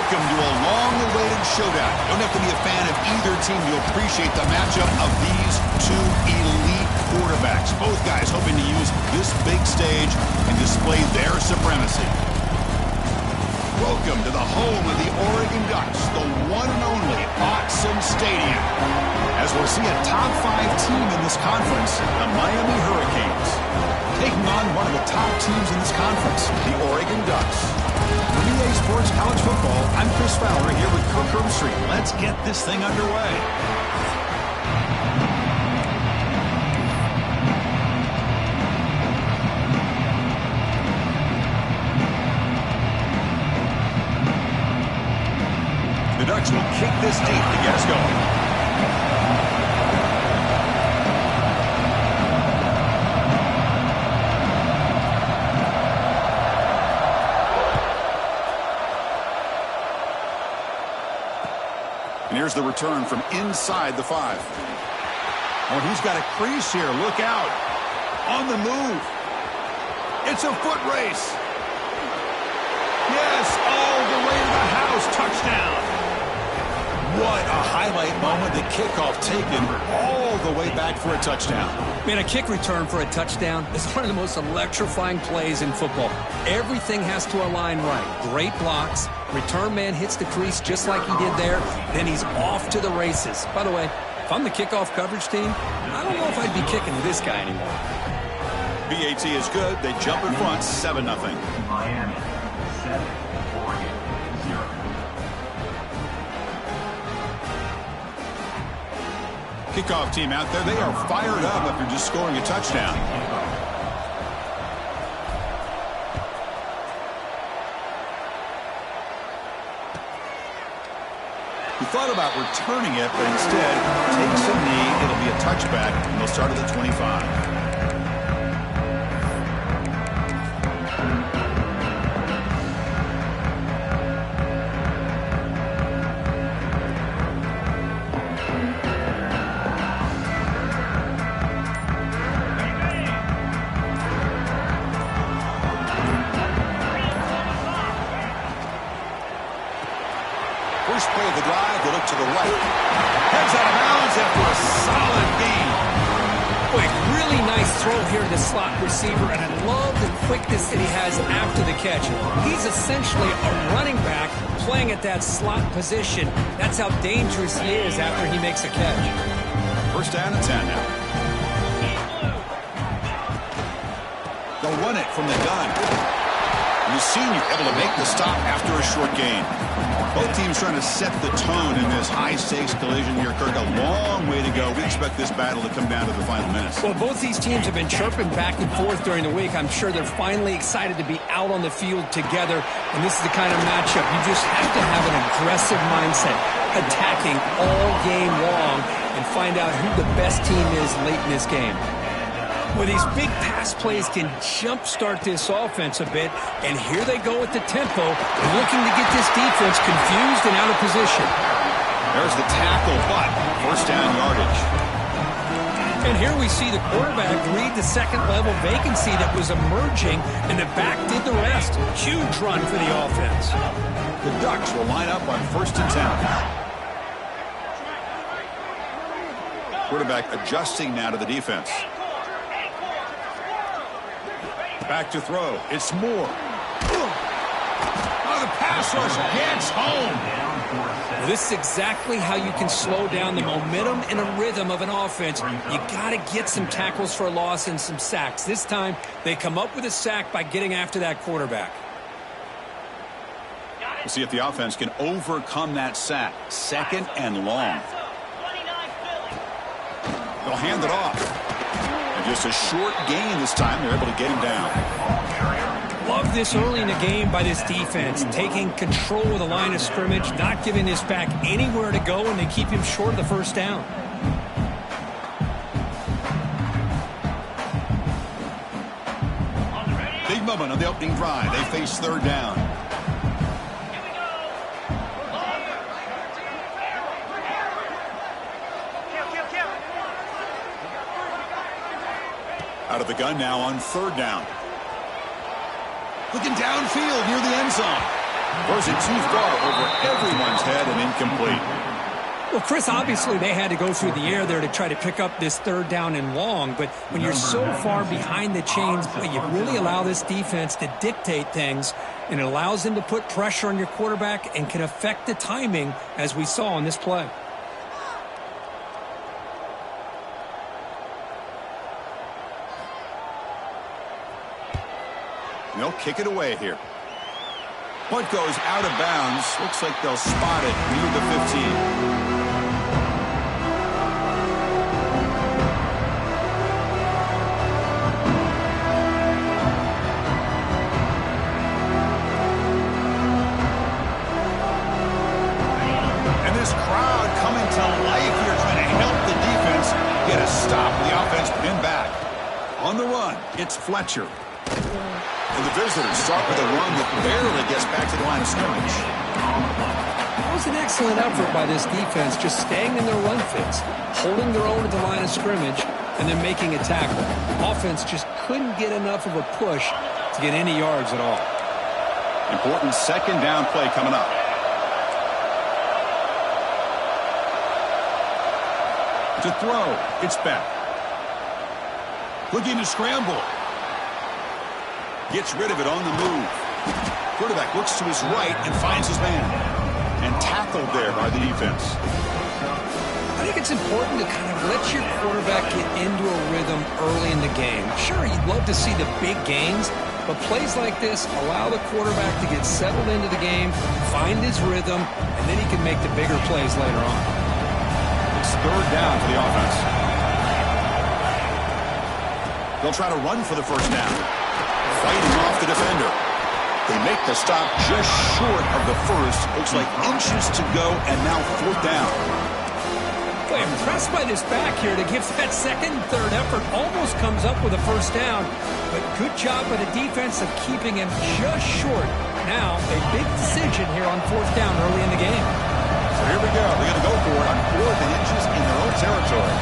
Welcome to a long-awaited showdown. You don't have to be a fan of either team to appreciate the matchup of these two elite quarterbacks. Both guys hoping to use this big stage and display their supremacy. Welcome to the home of the Oregon Ducks, the one and only Autzen Stadium. As we'll see a top 5 team in this conference, the Miami Hurricanes, taking on one of the top teams in this conference, the Oregon Ducks. For EA Sports College Football, I'm Chris Fowler here with Kirk Herbstreit. Let's get this thing underway. The Ducks will kick this deep to get us going. And here's the return from inside the 5. Oh, he's got a crease here. Look out. On the move. It's a foot race. Yes, all the way to the house. Touchdown. What a highlight moment. The kickoff taken all the way back for a touchdown. Man, a kick return for a touchdown is one of the most electrifying plays in football. Everything has to align right. Great blocks. Return man hits the crease just like he did there. Then he's off to the races. By the way, if I'm the kickoff coverage team, I don't know if I'd be kicking to this guy anymore. BAT is good. They jump in front, 7-0. Miami, 7, Oregon, 0. Kickoff team out there. They are fired up after just scoring a touchdown. He thought about returning it, but instead takes a knee. It'll be a touchback, and they'll start at the 25. First play of the drive, they look to the right. Heads out of bounds after a solid gain. Boy, really nice throw here to the slot receiver, and I love the quickness that he has after the catch. He's essentially a running back playing at that slot position. That's how dangerous he is after he makes a catch. First down and 10 now. They'll run it from the gun. And the senior able to make the stop after a short gain. Both teams trying to set the tone in this high-stakes collision here, Kirk. A long way to go. We expect this battle to come down to the final minutes. Well, both these teams have been chirping back and forth during the week. I'm sure they're finally excited to be out on the field together. And this is the kind of matchup you just have to have an aggressive mindset, attacking all game long, and find out who the best team is late in this game. Well, these big pass plays can jumpstart this offense a bit, and here they go with the tempo, looking to get this defense confused and out of position. There's the tackle, but first down yardage. And here we see the quarterback read the second-level vacancy that was emerging, and the back did the rest. Huge run for the offense. The Ducks will line up on first and 10. Quarterback adjusting now to the defense. Back to throw. It's Moore. Oh, the pass rush gets home. This is exactly how you can slow down the momentum and a rhythm of an offense. You got to get some tackles for a loss and some sacks. This time, they come up with a sack by getting after that quarterback. We'll see if the offense can overcome that sack. Second and long. They'll hand it off. Just a short gain this time. They're able to get him down. Love this early in the game by this defense. Taking control of the line of scrimmage, not giving this back anywhere to go, and they keep him short of the first down. Big moment on the opening drive. They face third down. Out of the gun now on third down. Looking downfield near the end zone. Throws it too far over everyone's head and incomplete. Well, Chris, obviously they had to go through the air there to try to pick up this third down and long, but when you're so far behind the chains, you really allow this defense to dictate things, and it allows them to put pressure on your quarterback and can affect the timing, as we saw on this play. They'll kick it away here. Punt goes out of bounds. Looks like they'll spot it near the 15. On the run, it's Fletcher. And the visitors start with a run that barely gets back to the line of scrimmage. That was an excellent effort by this defense, just staying in their run fits, holding their own at the line of scrimmage, and then making a tackle. Offense just couldn't get enough of a push to get any yards at all. Important second down play coming up. To throw, it's back. Looking to scramble. Gets rid of it on the move. Quarterback looks to his right and finds his man. And tackled there by the defense. I think it's important to kind of let your quarterback get into a rhythm early in the game. Sure, you'd love to see the big gains, but plays like this allow the quarterback to get settled into the game, find his rhythm, and then he can make the bigger plays later on. It's third down for the offense. They'll try to run for the first down. Fighting off the defender. They make the stop just short of the first. Looks like inches to go, and now fourth down. Boy, impressed by this back here to give that second and third effort. Almost comes up with a first down. But good job by the defense of keeping him just short. Now, a big decision here on fourth down early in the game. So here we go. They're going to go for it on 4th and inches in their own territory.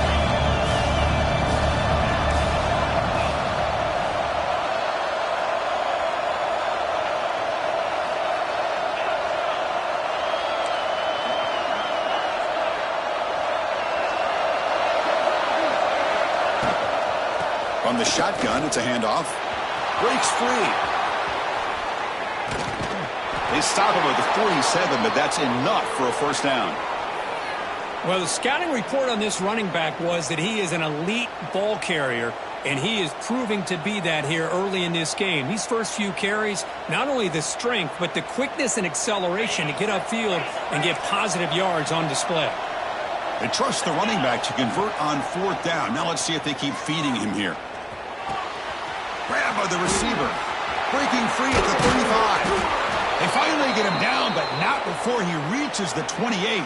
From the shotgun, it's a handoff. Breaks free. They stop him at the 47, but that's enough for a first down. Well, the scouting report on this running back was that he is an elite ball carrier, and he is proving to be that here early in this game. These first few carries, not only the strength, but the quickness and acceleration to get upfield and get positive yards on display. They trust the running back to convert on fourth down. Now let's see if they keep feeding him here. Grab by the receiver. Breaking free at the 35. They finally get him down, but not before he reaches the 28.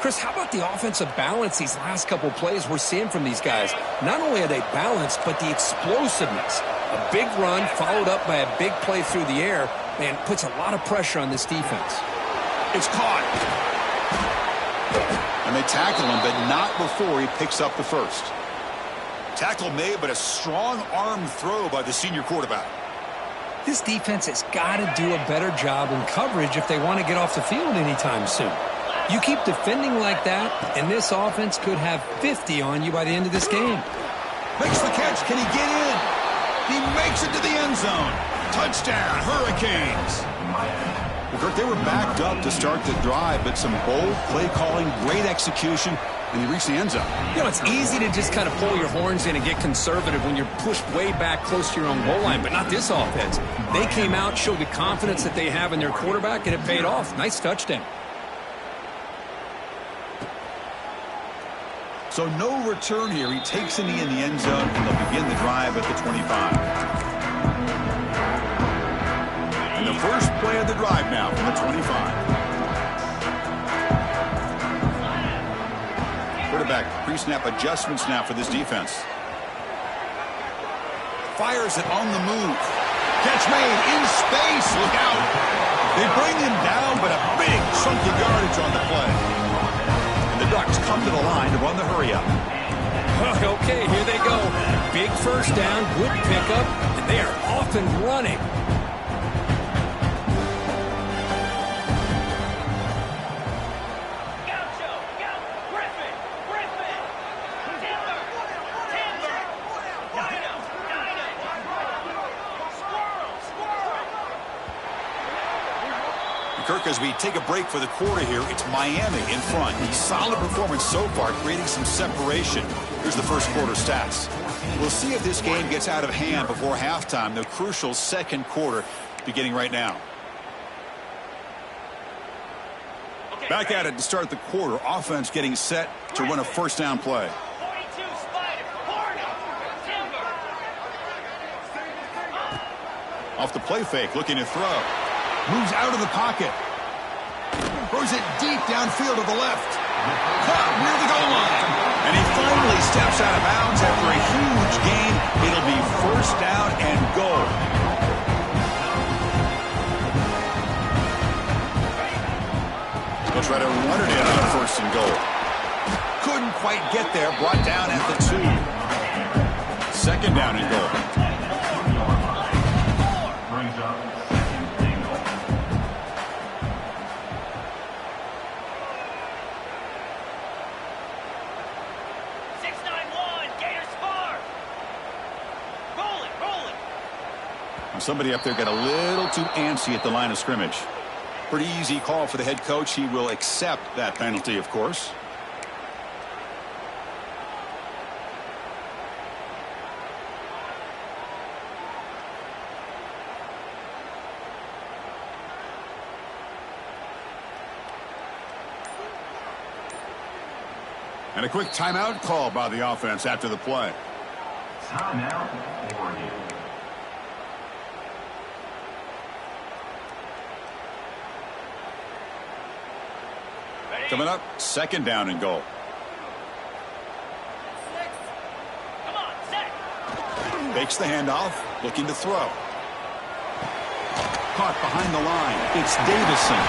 Chris, how about the offensive balance these last couple plays we're seeing from these guys? Not only are they balanced, but the explosiveness. A big run followed up by a big play through the air, man, puts a lot of pressure on this defense. It's caught. And they tackle him, but not before he picks up the first. Tackle made, but a strong arm throw by the senior quarterback. This defense has got to do a better job in coverage if they want to get off the field anytime soon. You keep defending like that, and this offense could have 50 on you by the end of this game. Makes the catch. Can he get in? He makes it to the end zone. Touchdown, Hurricanes. Well, Kirk, they were backed up to start the drive, but some bold play calling, great execution, and they reached the end zone. You know, it's easy to just kind of pull your horns in and get conservative when you're pushed way back close to your own goal line, but not this offense. They came out, showed the confidence that they have in their quarterback, and it paid off. Nice touchdown. So no return here. He takes a knee in the end zone, and they'll begin the drive at the 25. And the first play of the drive now from the 25. Quarterback pre-snap adjustments now for this defense. Fires it on the move. Catch made in space. Look out. They bring him down, but a big chunk of yardage on the play. And the Ducks come to the line to run the hurry-up. Okay, here they go. Big first down, good pickup, and they are off and running. Kirk, as we take a break for the quarter here, it's Miami in front. Solid performance so far, creating some separation. Here's the first quarter stats. We'll see if this game gets out of hand before halftime, the crucial second quarter beginning right now. Back at it to start the quarter. Offense getting set to run a first down play. Off the play fake, looking to throw. Moves out of the pocket. Throws it deep downfield to the left. Caught near the goal line. And he finally steps out of bounds after a huge gain. It'll be first down and goal. They'll try to run it in on a first and goal. Couldn't quite get there. Brought down at the 2. Second down and goal. Somebody up there got a little too antsy at the line of scrimmage. Pretty easy call for the head coach. He will accept that penalty, of course. And a quick timeout call by the offense after the play. Timeout, Oregon. Coming up, second down and goal. Fakes the handoff, looking to throw. Caught behind the line. It's Davison.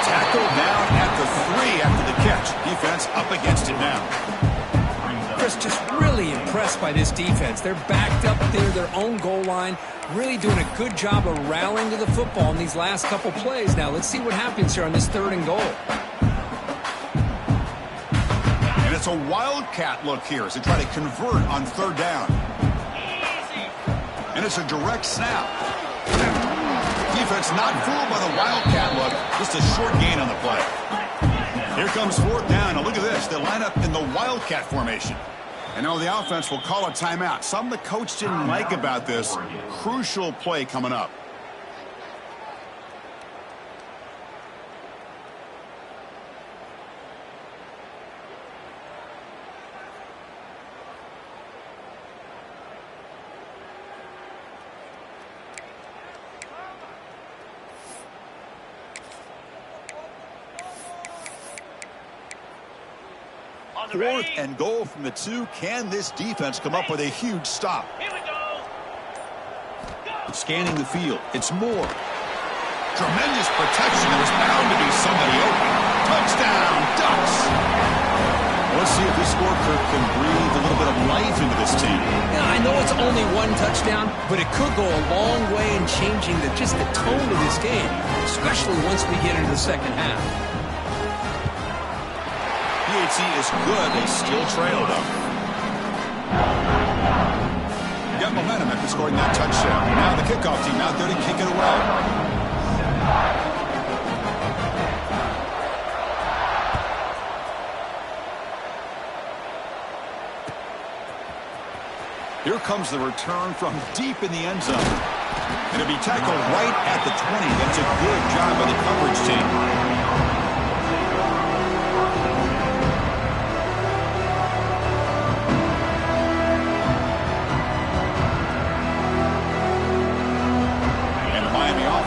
Tackled down at the 3 after the catch. Defense up against it now. Chris, just really impressed by this defense. They're backed up near their own goal line, really doing a good job of rallying to the football in these last couple plays. Now, let's see what happens here on this third and goal. It's a wildcat look here as they try to convert on third down. And it's a direct snap. Defense not fooled by the wildcat look. Just a short gain on the play. Here comes fourth down. Now look at this. They line up in the wildcat formation. And now the offense will call a timeout. Something the coach didn't like about this. Crucial play coming up. Fourth and goal from the 2. Can this defense come up with a huge stop? Here we go. Scanning the field. It's Moore. Tremendous protection. There was bound to be somebody open. Touchdown, Ducks. Let's see if this score can breathe a little bit of life into this team. Yeah, I know it's only one touchdown, but it could go a long way in changing just the tone of this game, especially once we get into the second half. PHC is good. They still trail, though. Got momentum after scoring that touchdown. Now the kickoff team out there to kick it away. Here comes the return from deep in the end zone. And it'll be tackled right at the 20. That's a good job by the coverage team.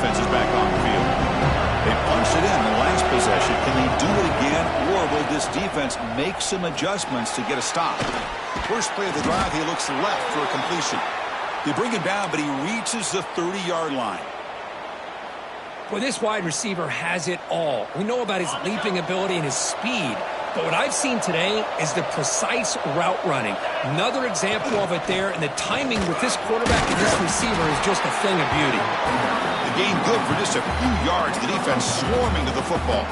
Is back on the field. They punched it in the last possession. Can they do it again, or will this defense make some adjustments to get a stop? First play of the drive, he looks left for a completion. They bring him down, but he reaches the 30-yard line. Well, this wide receiver has it all. We know about his leaping ability and his speed, but what I've seen today is the precise route running. Another example of it there, and the timing with this quarterback and this receiver is just a thing of beauty. The gain good for just a few yards. The defense swarming to the football.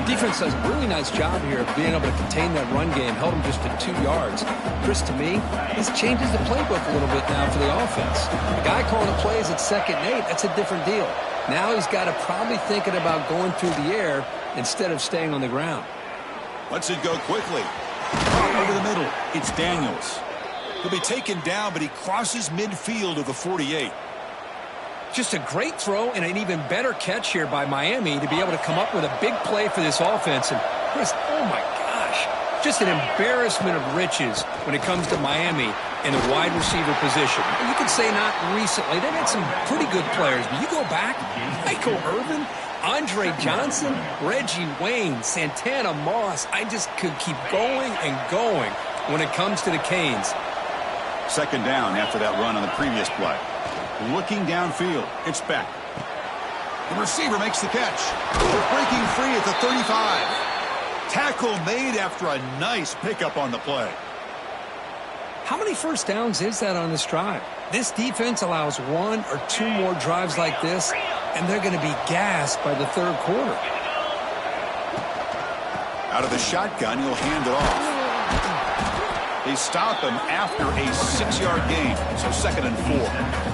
Defense does a really nice job here of being able to contain that run game, held them just to 2 yards. Chris, to me, this changes the playbook a little bit now for the offense. The guy calling the plays at 2nd and 8, that's a different deal. Now he's got to probably thinking about going through the air instead of staying on the ground. Lets it go quickly. Over the middle, it's Daniels. He'll be taken down, but he crosses midfield of the 48. Just a great throw and an even better catch here by Miami to be able to come up with a big play for this offense. And Chris, oh my gosh, just an embarrassment of riches when it comes to Miami in the wide receiver position. You could say not recently. They've had some pretty good players, but you go back, Michael Irvin, Andre Johnson, Reggie Wayne, Santana Moss. I just could keep going and going when it comes to the Canes. 2nd down after that run on the previous play. Looking downfield, it's Beck. The receiver makes the catch. Breaking free at the 35. Tackle made after a nice pickup on the play. How many first downs is that on this drive? This defense allows 1 or 2 more drives like this, and they're going to be gassed by the 3rd quarter. Out of the shotgun, he'll hand it off. They stop him after a 6-yard gain, so 2nd and 4.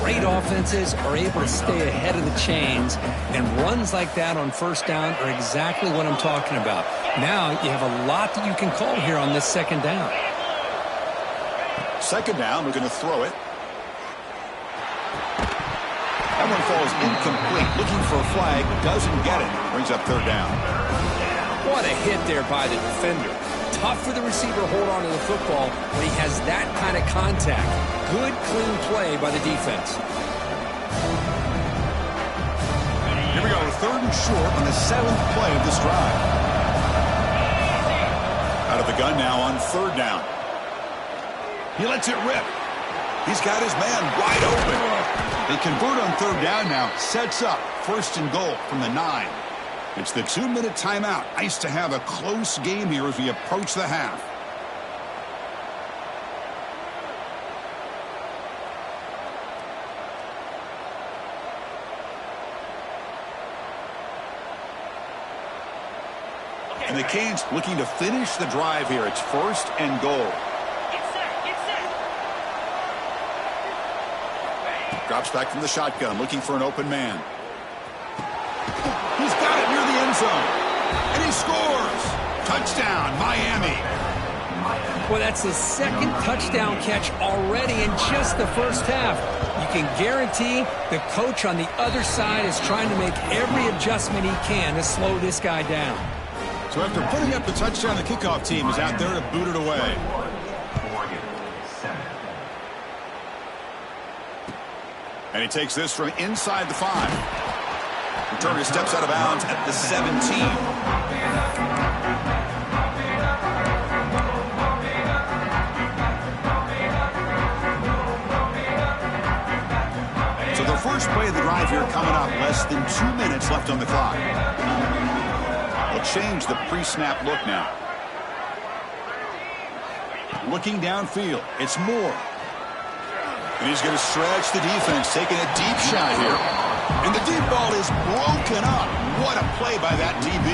Great offenses are able to stay ahead of the chains, and runs like that on 1st down are exactly what I'm talking about. Now you have a lot that you can call here on this 2nd down. 2nd down, we're going to throw it. That one falls incomplete. Looking for a flag, doesn't get it. Brings up 3rd down. What a hit there by the defender. Tough for the receiver to hold on to the football when he has that kind of contact. Good, clean play by the defense. Here we go, 3rd and short on the 7th play of this drive. Out of the gun now on 3rd down. He lets it rip. He's got his man wide open. They convert on 3rd down now. Sets up 1st and goal from the 9. It's the 2-minute timeout. Nice to have a close game here as we approach the half. And the Canes looking to finish the drive here. It's 1st and goal. Drops back from the shotgun, looking for an open man. He's got it near the end zone. And he scores. Touchdown, Miami. Well, that's the 2nd touchdown catch already in just the 1st half. You can guarantee the coach on the other side is trying to make every adjustment he can to slow this guy down. So after putting up the touchdown, the kickoff team is out there to boot it away. And he takes this from inside the 5. Returner steps out of bounds at the 17. So the first play of the drive here coming up. Less than 2 minutes left on the clock. They'll change the pre-snap look now. Looking downfield. It's Moore. And he's going to stretch the defense, taking a deep shot here. And the deep ball is broken up. What a play by that DB.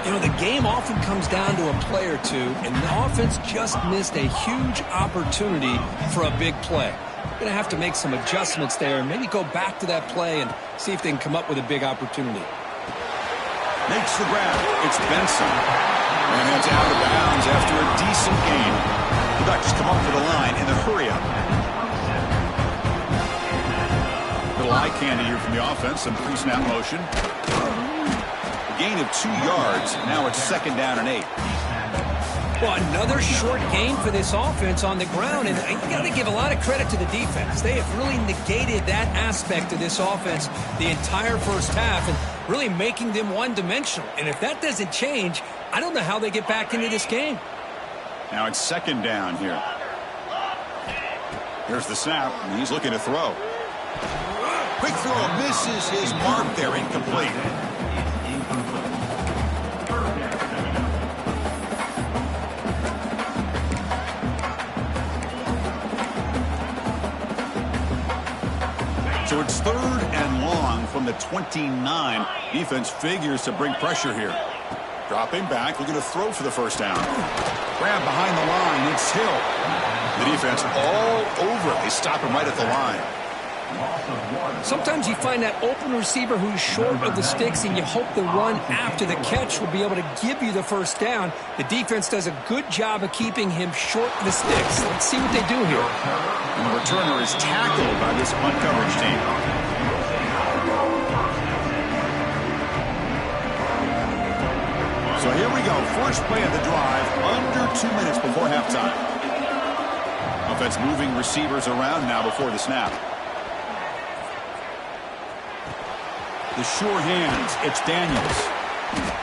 You know, the game often comes down to a play or two, and the offense just missed a huge opportunity for a big play. Going to have to make some adjustments there and maybe go back to that play and see if they can come up with a big opportunity. Makes the grab. It's Benson. And it's out of bounds after a decent game. The Ducks come up with a line in the hurry-up. Little eye candy here from the offense. Some pre-snap motion. A gain of 2 yards. Now it's 2nd down and 8. Well, another short game for this offense on the ground, and you got to give a lot of credit to the defense. They have really negated that aspect of this offense the entire first half and really making them one-dimensional. And if that doesn't change, I don't know how they get back into this game. Now it's 2nd down here. Here's the snap, and he's looking to throw. Quick throw misses his mark there, incomplete. So So it's 3rd and long from the 29. Defense figures to bring pressure here. Dropping back, looking to throw for the first down. Grab behind the line, it's Hill. The defense all over it. They stop him right at the line. Sometimes you find that open receiver who's short of the sticks, and you hope the run after the catch will be able to give you the first down. The defense does a good job of keeping him short of the sticks. Let's see what they do here. And the returner is tackled by this punt coverage team. So here we go. First play of the drive, under 2 minutes before halftime. Offense moving receivers around now before the snap. The sure hands, it's Daniels.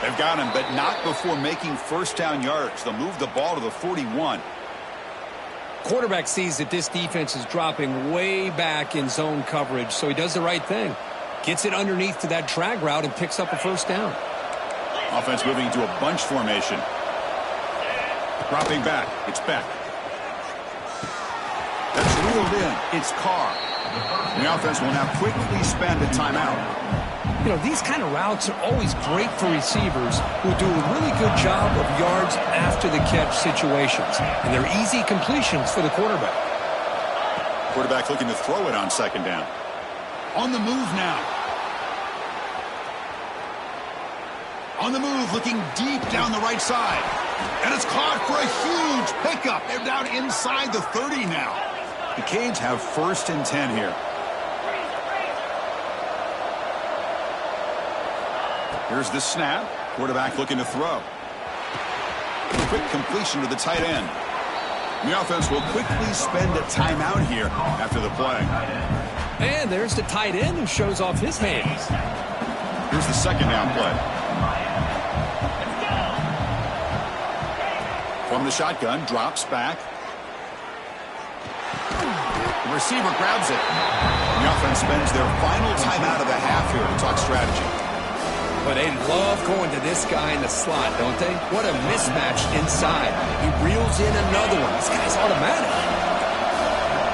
They've got him, but not before making first down yards. They'll move the ball to the 41. Quarterback sees that this defense is dropping way back in zone coverage, so he does the right thing. Gets it underneath to that drag route and picks up a first down. Offense moving into a bunch formation. Dropping back, it's Beck. That's reeled in, it's Carr. The offense will now quickly spend a timeout. You know, these kind of routes are always great for receivers who do a really good job of yards after the catch situations. And they're easy completions for the quarterback. Quarterback looking to throw it on second down. On the move now. On the move, looking deep down the right side. And it's caught for a huge pickup. They're down inside the 30 now. The Canes have 1st and 10 here. Here's the snap. Quarterback looking to throw. Quick completion to the tight end. The offense will quickly spend a timeout here after the play. And there's the tight end who shows off his hands. Here's the second down play. From the shotgun, drops back. The receiver grabs it. The offense spends their final timeout of the half here to talk strategy. But they love going to this guy in the slot, don't they? What a mismatch inside. He reels in another one. This guy's automatic.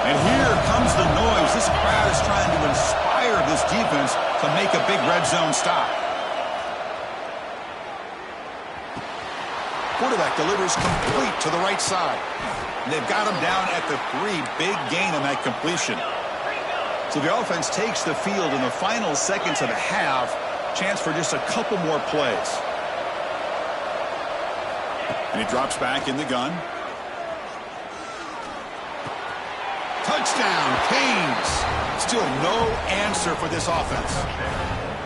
And here comes the noise. This crowd is trying to inspire this defense to make a big red zone stop. Quarterback delivers complete to the right side. And they've got him down at the 3. Big gain on that completion. So the offense takes the field in the final seconds of the half. Chance for just a couple more plays. And he drops back in the gun. Touchdown, Canes. Still no answer for this offense.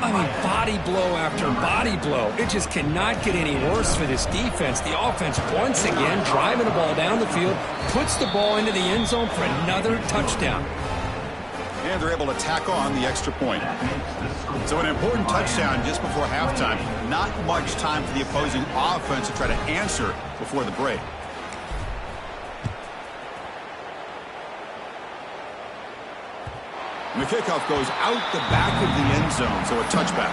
I mean, body blow after body blow. It just cannot get any worse for this defense. The offense, once again, driving the ball down the field, puts the ball into the end zone for another touchdown. And they're able to tack on the extra point. So an important touchdown just before halftime. Not much time for the opposing offense to try to answer before the break. And the kickoff goes out the back of the end zone, so a touchback.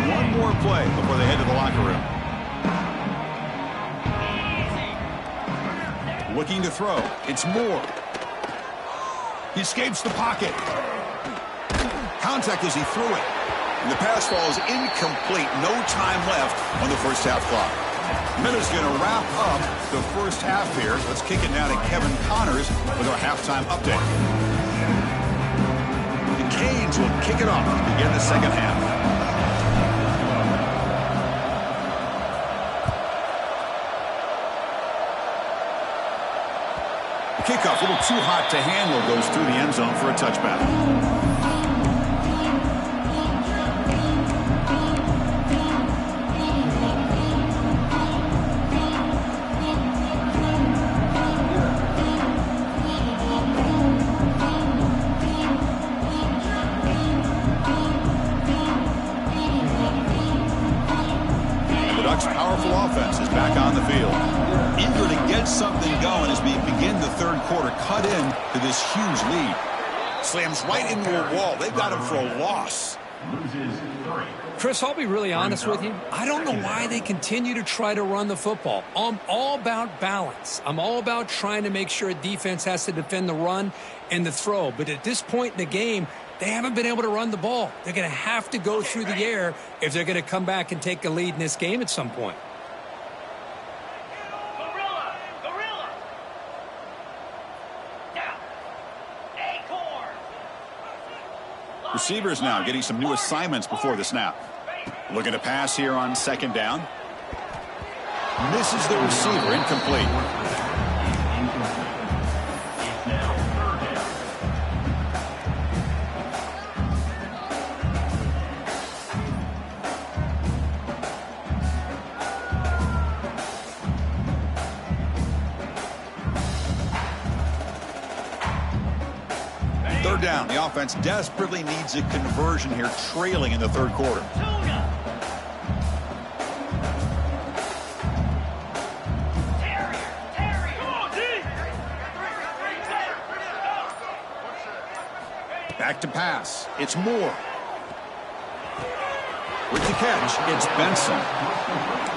One more play before they head to the locker room. Looking to throw. It's Moore. He escapes the pocket. Contact as he threw it. And the pass falls incomplete. No time left on the first half clock. Miller's going to wrap up the first half here. Let's kick it now to Kevin Connors with our halftime update. The Canes will kick it off to begin the second half. Kickoff, a little too hot to handle, goes through the end zone for a touchback. The Ducks' powerful offense is back on the field. Eager to get something going as we begin the third quarter. Cut in to this huge lead. Slams right into a wall. They've got him for a loss. loses 3. Chris, I'll be really honest with you. I don't know why they continue to try to run the football. I'm all about balance. I'm all about trying to make sure a defense has to defend the run and the throw. But at this point in the game, they haven't been able to run the ball. They're going to have to go through the air if they're going to come back and take a lead in this game at some point. Receivers now getting some new assignments before the snap. Looking to pass here on 2nd down. Misses the receiver, incomplete. It's now 3rd down. 3rd down. The offense desperately needs a conversion here, trailing in the 3rd quarter. Back to pass. It's Moore. With the catch, it's Benson.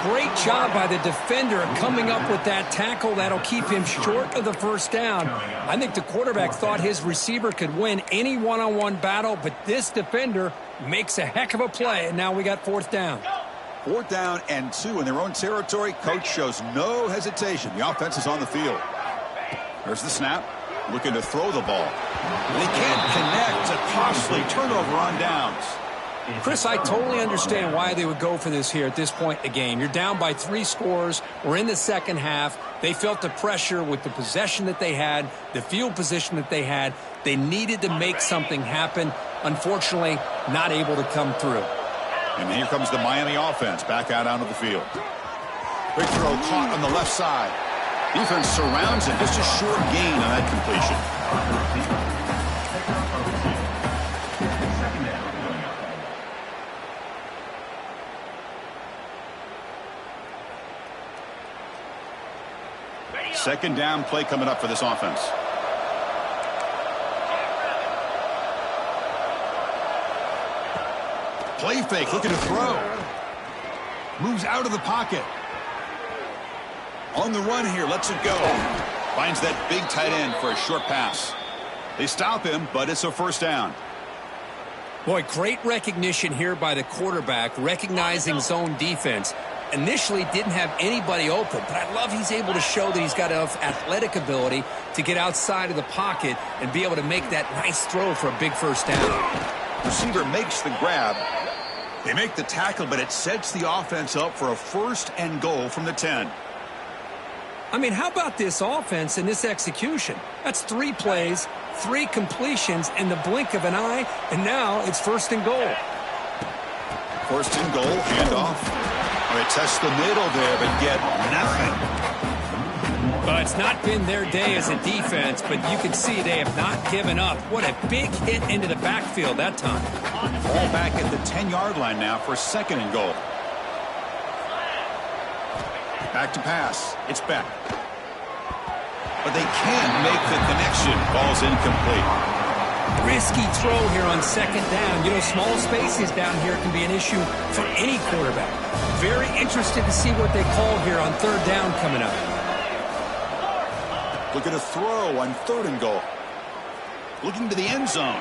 Great job by the defender coming up with that tackle. That'll keep him short of the 1st down. I think the quarterback thought his receiver could win any one-on-one battle, but this defender makes a heck of a play, and now we got 4th down. 4th down and 2 in their own territory. Coach shows no hesitation. The offense is on the field. There's the snap. Looking to throw the ball. They can't connect. A costly turnover on downs. Chris, I totally understand why they would go for this here at this point in the game. You're down by 3 scores. We're in the 2nd half. They felt the pressure with the possession that they had, the field position that they had. They needed to make something happen. Unfortunately, not able to come through. And here comes the Miami offense back out onto the field. Big throw caught on the left side. Defense surrounds him. Just a short gain on that completion. Second down play coming up for this offense. Play fake, looking to throw. Moves out of the pocket. On the run here, lets it go. Finds that big tight end for a short pass. They stop him, but it's a 1st down. Boy, great recognition here by the quarterback, recognizing zone defense. Initially didn't have anybody open, but I love he's able to show that he's got enough athletic ability to get outside of the pocket and be able to make that nice throw for a big 1st down. Receiver makes the grab. They make the tackle, but it sets the offense up for a 1st and goal from the 10. I mean, how about this offense and this execution? That's 3 plays, 3 completions in the blink of an eye, and now it's 1st and goal. 1st and goal, handoff. They test the middle there, but get nothing. Well, it's not been their day as a defense, but you can see they have not given up. What a big hit into the backfield that time. Ball back at the 10-yard line now for 2nd and goal. Back to pass. It's Beck. But they can't make the connection. Ball's incomplete. Risky throw here on 2nd down. You know, small spaces down here can be an issue for any quarterback. Very interested to see what they call here on 3rd down coming up. Looking to throw on 3rd and goal. Looking to the end zone.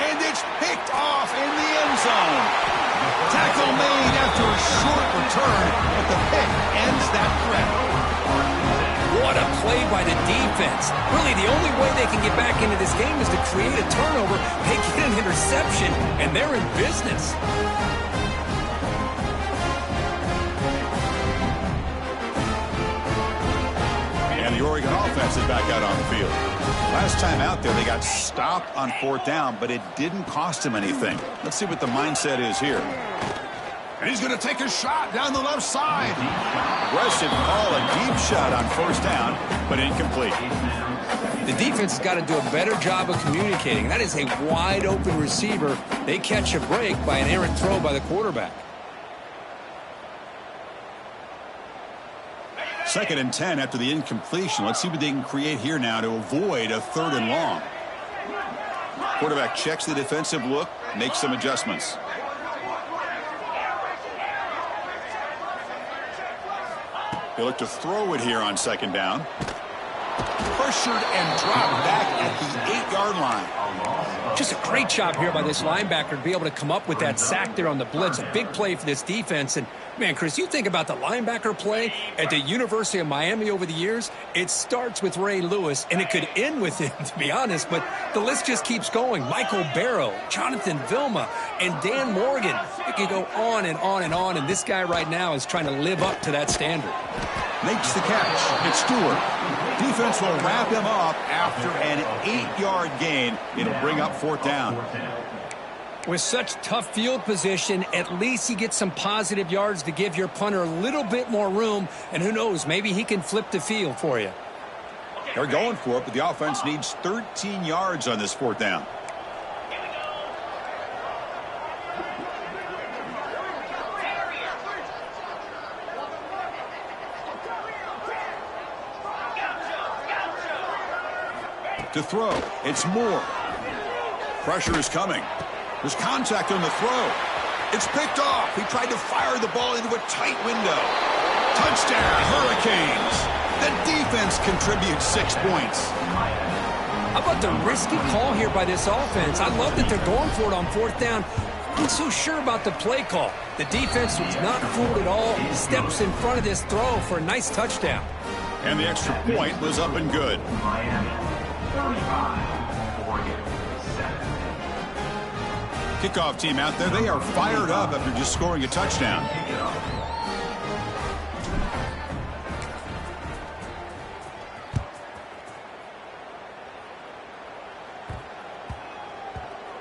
And it's picked off in the end zone. Tackle made after a short return, but the pick ends that threat. What a play by the defense. Really, the only way they can get back into this game is to create a turnover. They get an interception, and they're in business. And the Oregon offense is back out on the field. Last time out there, they got stopped on 4th down, but it didn't cost them anything. Let's see what the mindset is here. And he's going to take a shot down the left side. Aggressive call, a deep shot on 1st down, but incomplete. The defense has got to do a better job of communicating. That is a wide-open receiver. They catch a break by an errant throw by the quarterback. 2nd and 10 after the incompletion. Let's see what they can create here now to avoid a 3rd and long. Quarterback checks the defensive look, make some adjustments. He'll look to throw it here on second down. Pressured and dropped back at the 8-yard line. Just a great job here by this linebacker to be able to come up with that sack there on the blitz. A big play for this defense. And, man, Chris, you think about the linebacker play at the University of Miami over the years, it starts with Ray Lewis, and it could end with him, to be honest, but the list just keeps going. Michael Barrow, Jonathan Vilma, and Dan Morgan. It can go on and on and on, and this guy right now is trying to live up to that standard. Makes the catch. It's Stewart. Defense will wrap him up after an 8-yard gain. It'll bring up fourth down. With such tough field position, at least you get some positive yards to give your punter a little bit more room. And who knows, maybe he can flip the field for you. They're going for it, but the offense needs 13 yards on this fourth down. To throw, it's Moore. Pressure is coming. There's contact on the throw. It's picked off. He tried to fire the ball into a tight window. Touchdown, Hurricanes. The defense contributes 6 points. How about the risky call here by this offense? I love that they're going for it on fourth down. I'm not so sure about the play call. The defense was not fooled at all. Steps in front of this throw for a nice touchdown. And the extra point was up and good. Kickoff team out there, they are fired up after just scoring a touchdown.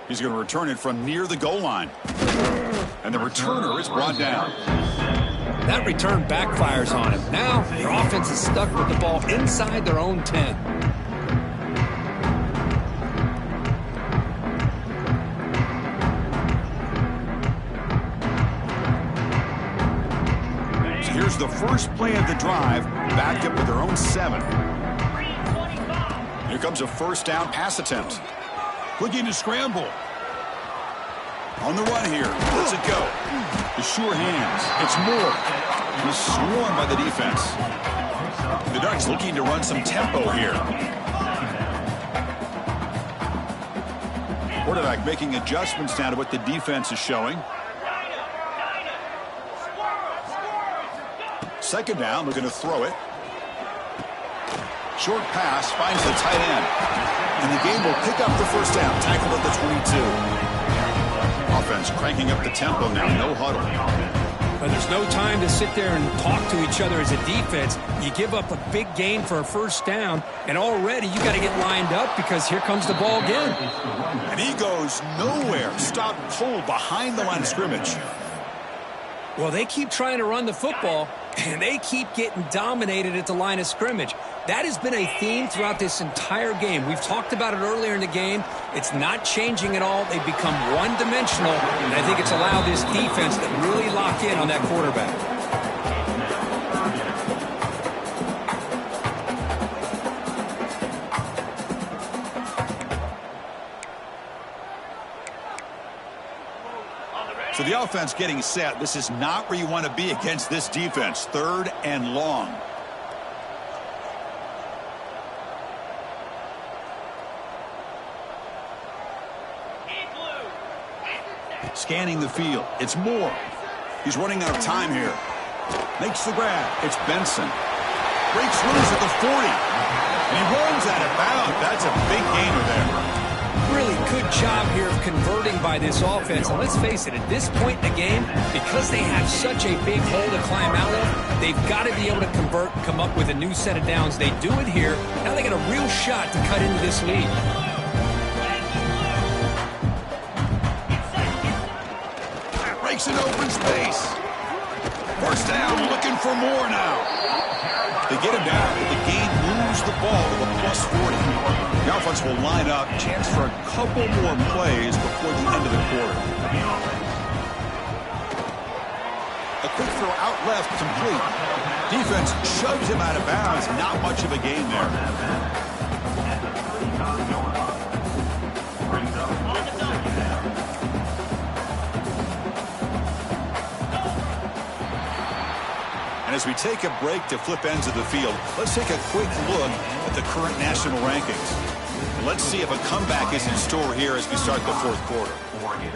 He's going to return it from near the goal line. And the returner is brought down. That return backfires on him. Now their offense is stuck with the ball inside their own 10. Here's the first play of the drive, backed up with their own 7. Here comes a first down pass attempt. Looking to scramble. On the run here. Let's it go. The sure hands. It's Moore. He's swarmed by the defense. The Ducks looking to run some tempo here. Quarterback making adjustments now to what the defense is showing. Second down, looking to throw it. Short pass, finds the tight end. And the game will pick up the first down. Tackled at the 22. Offense cranking up the tempo now. No huddle. But there's no time to sit there and talk to each other as a defense. You give up a big gain for a first down, and already you got to get lined up because here comes the ball again. And he goes nowhere. Stop pulled behind the line of scrimmage. Well, they keep trying to run the football, and they keep getting dominated at the line of scrimmage. That has been a theme throughout this entire game. We've talked about it earlier in the game. It's not changing at all. They've become one-dimensional, and I think it's allowed this defense to really lock in on that quarterback. So the offense getting set. This is not where you want to be against this defense. 3rd and long. Scanning the field. It's Moore. He's running out of time here. Makes the grab. It's Benson. Breaks loose at the 40. And he runs out of bounds. That's a big gainer there. Really good job here of converting by this offense. And let's face it, at this point in the game, because they have such a big hole to climb out of, they've got to be able to convert and come up with a new set of downs. They do it here. Now they got a real shot to cut into this lead. Breaks an open space. First down, looking for more now. They get him down, but the game moves the ball to the plus 40. The offense will line up. Chance for a couple more plays before the end of the quarter. A quick throw out left, complete. Defense shoves him out of bounds. Not much of a gain there. And as we take a break to flip ends of the field, let's take a quick look at the current national rankings. And let's see if a comeback is in store here as we start the fourth quarter. Oregon,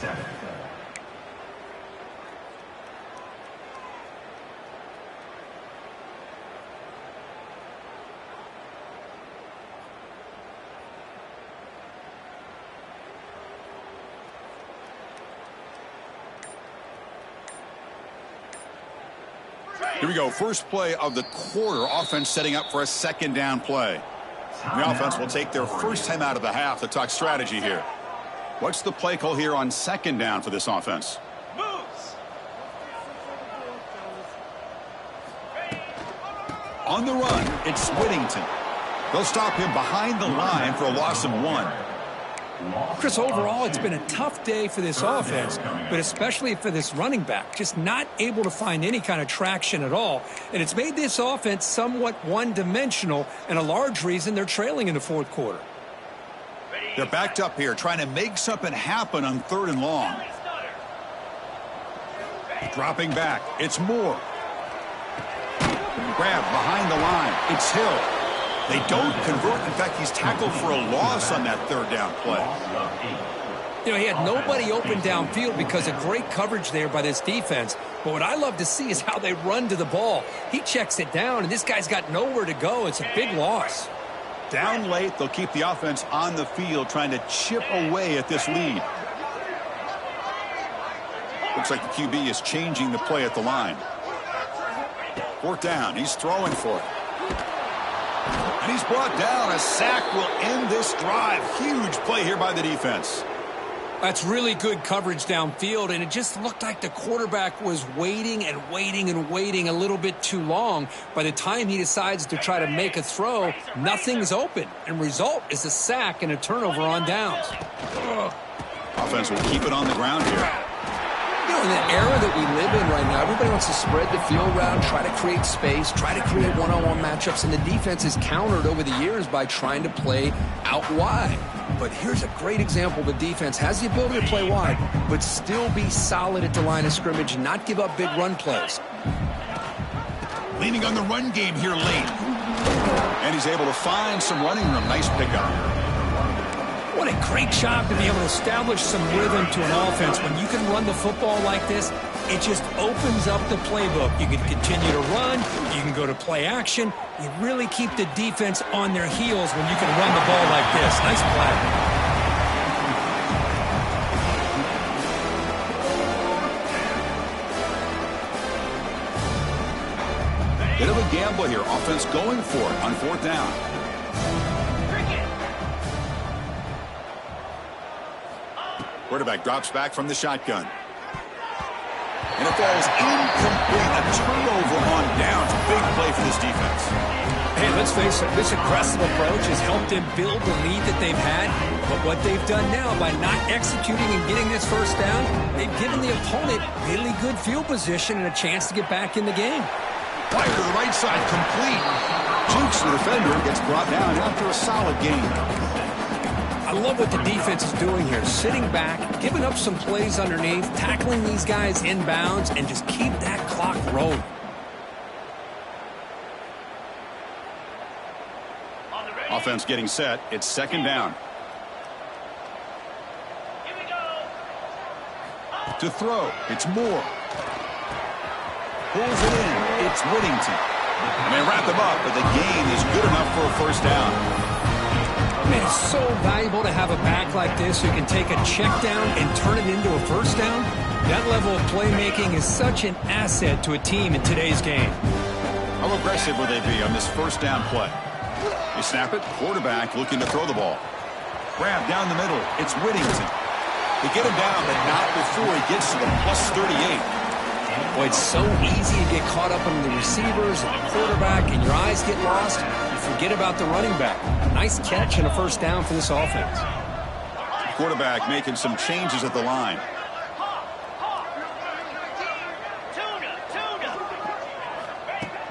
7. Here we go. First play of the quarter. Offense setting up for a second down play. The offense will take their first time out of the half to talk strategy here. What's the play call here on second down for this offense? On the run, it's Whittington. They'll stop him behind the line for a loss of 1. Chris, overall, it's been a tough day for this offense, but especially for this running back. Just not able to find any kind of traction at all. And it's made this offense somewhat one-dimensional, and a large reason they're trailing in the fourth quarter. They're backed up here, trying to make something happen on 3rd and long. Dropping back, it's Moore. Grab behind the line, it's Hill. They don't convert. In fact, he's tackled for a loss on that 3rd down play. You know, he had nobody open downfield because of great coverage there by this defense. But what I love to see is how they run to the ball. He checks it down, and this guy's got nowhere to go. It's a big loss. Down late, they'll keep the offense on the field trying to chip away at this lead. Looks like the QB is changing the play at the line. 4th down, he's throwing for it. And he's brought down. A sack will end this drive. Huge play here by the defense. That's really good coverage downfield, and it just looked like the quarterback was waiting and waiting and waiting a little bit too long. By the time he decides to try to make a throw, nothing's open. And result is a sack and a turnover on downs. Offense will keep it on the ground here. You know, in the era that we live in right now, everybody wants to spread the field around, try to create space, try to create one-on-one matchups, and the defense is countered over the years by trying to play out wide. But here's a great example. The defense has the ability to play wide, but still be solid at the line of scrimmage and not give up big run plays. Leaning on the run game here late. And he's able to find some running room. Nice pickup. What a great job to be able to establish some rhythm to an offense. When you can run the football like this, it just opens up the playbook. You can continue to run. You can go to play action. You really keep the defense on their heels when you can run the ball like this. Nice play. Bit of a gamble here. Offense going for it on 4th down. Quarterback drops back from the shotgun. And it falls incomplete. A turnover on downs. Big play for this defense. Hey, let's face it, this aggressive approach has helped them build the lead that they've had. But what they've done now by not executing and getting this first down, they've given the opponent really good field position and a chance to get back in the game. Fire to the right side, complete. Jukes the defender, gets brought down after a solid game. I love what the defense is doing here. Sitting back, giving up some plays underneath, tackling these guys inbounds, and just keep that clock rolling. Offense getting set. It's 2nd down. To throw, it's Moore. Pulls it in, it's Whittington. And they wrap him up, but the gain is good enough for a first down. Man, it's so valuable to have a back like this who can take a check down and turn it into a first down. That level of playmaking is such an asset to a team in today's game. How aggressive will they be on this first down play? They snap it, quarterback looking to throw the ball. Grab down the middle, it's Whittington. They get him down, but not before he gets to the +38. Boy, it's so easy to get caught up on the receivers and the quarterback, and your eyes get lost. You forget about the running back. Nice catch and a first down for this offense. Quarterback making some changes at the line.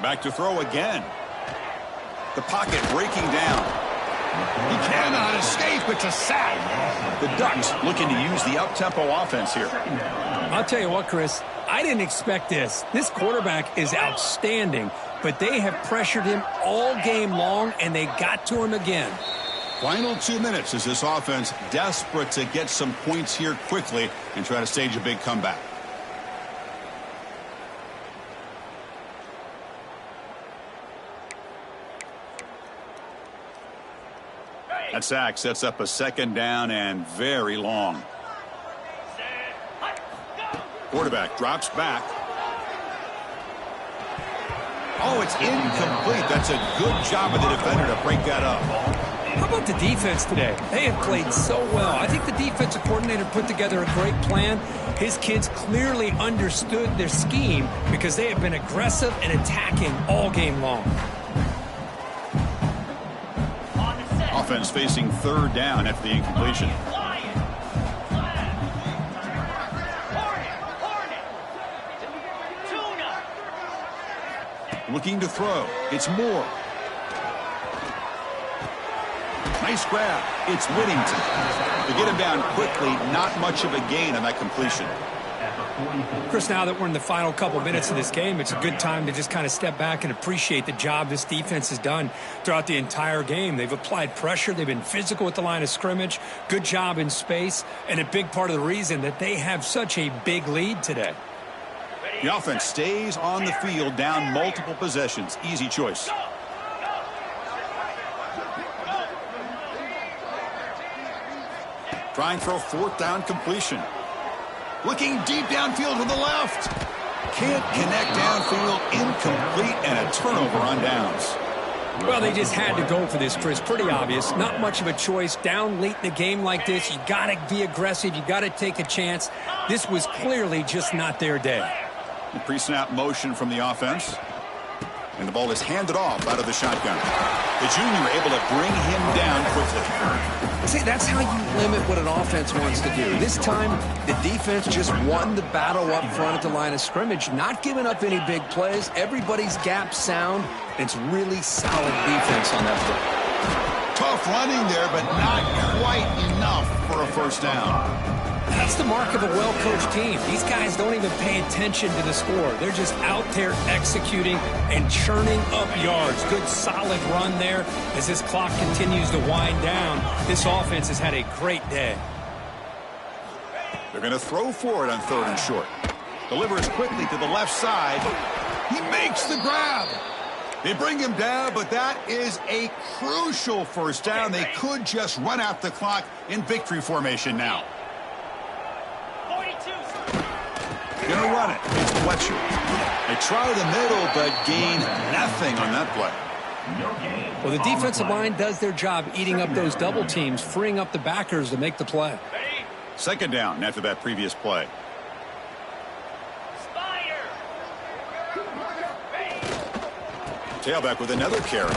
Back to throw again. The pocket breaking down. He cannot escape. It's a sack. The Ducks looking to use the up-tempo offense here. I'll tell you what, Chris. I didn't expect this. This quarterback is outstanding, but they have pressured him all game long, and they got to him again. Final 2 minutes as this offense desperate to get some points here quickly and try to stage a big comeback. That sack sets up a second down and very long. Quarterback drops back. Oh, it's incomplete. That's a good job of the defender to break that up. How about the defense today? They have played so well. I think the defensive coordinator put together a great plan. His kids clearly understood their scheme because they have been aggressive and attacking all game long. Offense facing third down after the incompletion. Looking to throw. It's Moore. Nice grab. It's Whittington. To get him down quickly, not much of a gain on that completion. Chris, now that we're in the final couple minutes of this game, it's a good time to just kind of step back and appreciate the job this defense has done throughout the entire game. They've applied pressure. They've been physical at the line of scrimmage. Good job in space. And a big part of the reason that they have such a big lead today. The offense stays on the field down multiple possessions. Easy choice. Try and throw fourth down completion. Looking deep downfield to the left. Can't connect downfield, incomplete, and a turnover on downs. Well, they just had to go for this, Chris. Pretty obvious. Not much of a choice. Down late in a game like this, you got to be aggressive. You got to take a chance. This was clearly just not their day. The pre-snap motion from the offense. And the ball is handed off out of the shotgun. The junior able to bring him down quickly. See, that's how you limit what an offense wants to do. This time, the defense just won the battle up front at the line of scrimmage, not giving up any big plays. Everybody's gap sound. It's really solid defense on that play. Tough running there, but not quite enough for a first down. That's the mark of a well-coached team. These guys don't even pay attention to the score. They're just out there executing and churning up yards. Good, solid run there as this clock continues to wind down. This offense has had a great day. They're going to throw for it on third and short. Delivers quickly to the left side. He makes the grab. They bring him down, but that is a crucial first down. They could just run out the clock in victory formation now. Going to run it. It's Fletcher. They try the middle, but gain nothing on that play. Well, the defensive line does their job eating up those double teams, freeing up the backers to make the play. Second down after that previous play. Tailback with another carry.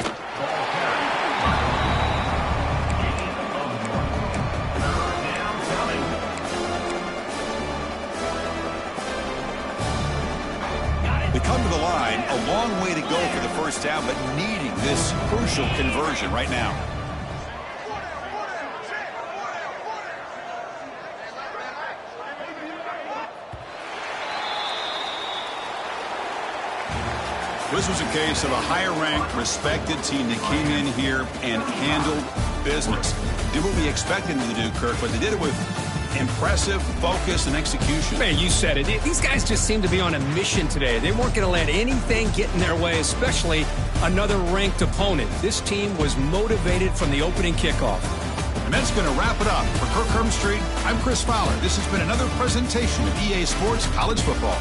They come to the line, a long way to go for the first down, but needing this crucial conversion right now. This was a case of a higher-ranked, respected team that came in here and handled business. Did what we expected them to do, Kirk, but they did it with impressive focus and execution. Man, you said it. These guys just seem to be on a mission today. They weren't going to let anything get in their way, especially another ranked opponent. This team was motivated from the opening kickoff. And that's going to wrap it up. For Kirk Hermstreet, I'm Chris Fowler. This has been another presentation of EA Sports College Football.